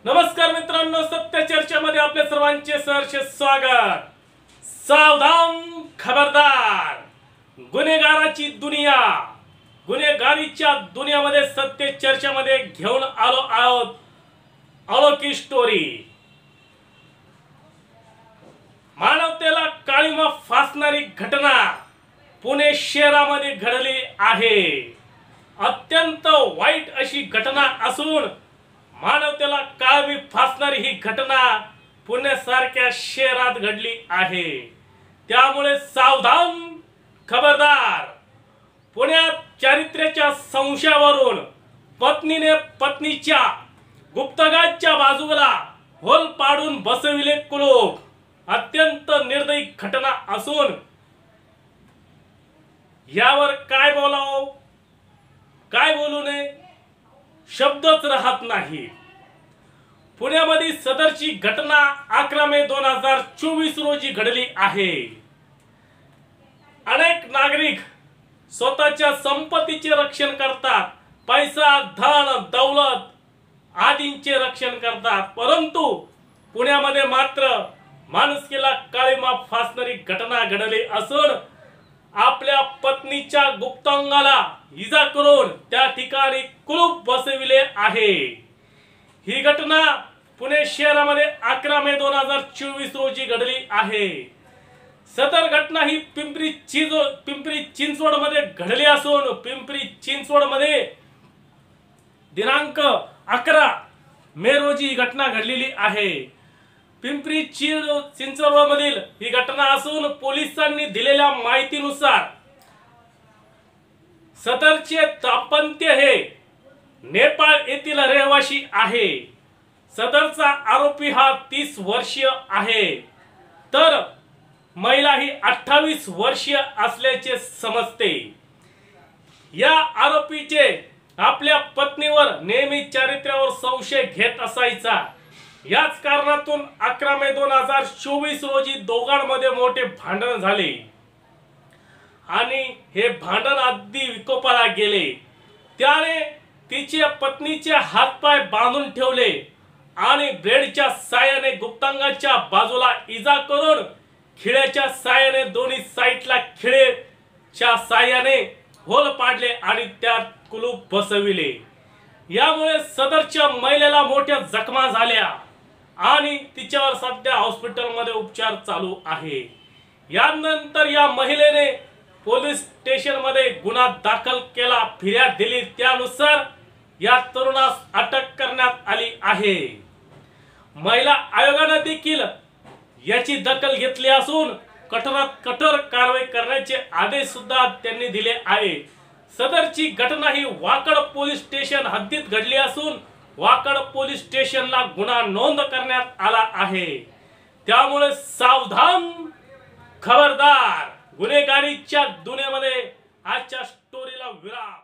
नमस्कार मित्रांनो, सत्य चर्चेमध्ये आपल्या सर्वांचे सहर्ष स्वागत। सावधान, खबरदार, गुन्हेगाराची दुनिया, गुन्हेगारीच्या दुनियामध्ये सत्य चर्चेमध्ये घेऊन आलो आहोत अनोखी स्टोरी। मानवतेला काळीमा फासणारी घटना पुणे शहरामध्ये घडली आहे। अत्यंत वाईट अशी घटना असून मानवतेला काळी फासणारी ही घटना पुण्यासारख्या शहरात घडली आहे। त्यामुळे सावधान, खबरदार। पुण्यात चारित्र्याच्या संशयावरून पत्नीने पत्नीच्या गुप्तगाच्या बाजूला होल पाडून बसविले कुलूप। अत्यंत निर्दयी घटना असून यावर काय बोलावं, काय बोलू नये, शब्दच राहत नाही। पुण्यामध्ये सदरची घटना 11 मे 2024 रोजी घडली आहे। अनेक नागरिक स्वतःच्या संपत्तीचे रक्षण करतात, पैसा, धन, दौलत आदींचे रक्षण करतात, परंतु पुण्यामध्ये मात्र माणुसकीला काळीमा फासणारी घटना घडली असून आपल्या पत्नीच्या गुप्तांगाला इजा करून त्या ठिकाणी कुलूप बसविले आहे। ही घटना पुणे शहरामध्ये 11 मे 2024 रोजी घडली आहे। सदर घटना ही पिंपरी चिंचवड मध्ये घडली असून पिंपरी चिंचवड मध्ये दिनांक 11 मे रोजी ही घटना घडलेली आहे। पिंपरी चिंचवड मधील ही घटना असून पोलिसांनी दिलेल्या माहितीनुसार सदरचे दाम्पत्य हे नेपाळ येथील रहिवासी आहे। सदरचा आरोपी हा 30 वर्षीय आहे, तर महिला ही 28 वर्षीय असल्याचे समजते। या आरोपीचे आपल्या पत्नीवर नेहमी चारित्र्यावर संशय घेत असायचा। याच कारणातून 11 मे 2024 रोजी दोघांमध्ये मोठे भांडण झाले आणि हे भांडण अगदी विकोपाला गेले। त्याने तिच्या पत्नीचे हातपाय बांधून ठेवले आणि ब्लेडच्या साहाय्याने गुप्तांगाच्या बाजूला इजा करून खिळ्याच्या साहाय्याने दोन्ही साइडला खिळेच्या साहाय्याने होल पाडले आणि त्यात कुलूप बसविले। यामुळे सदरच्या महिलेला मोठ्या जखमा झाल्या आणि तिच्यावर सध्या हॉस्पिटलमध्ये उपचार चालू आहे। यानंतर या महिलेने पोलीस स्टेशन मध्ये गुन्हा दाखल केला, फिर्याद दिली, त्यानुसार या तरुणास अटक करण्यात आली आहे। महिला आयोगाने देखील याची दखल घेतली असून कठोरात कठोर कारवाई करण्याचे आदेश सुद्धा त्यांनी दिले आहे। सदरची घटना ही वाकड पोलीस स्टेशन हद्दीत घडली असून वाकड पोलीस स्टेशनला गुन्हा नोंद करण्यात आला आहे। त्यामुळे सावधान, खबरदार, गुन्हेगारीच्या दुनियेमध्ये आजच्या स्टोरीला विराम।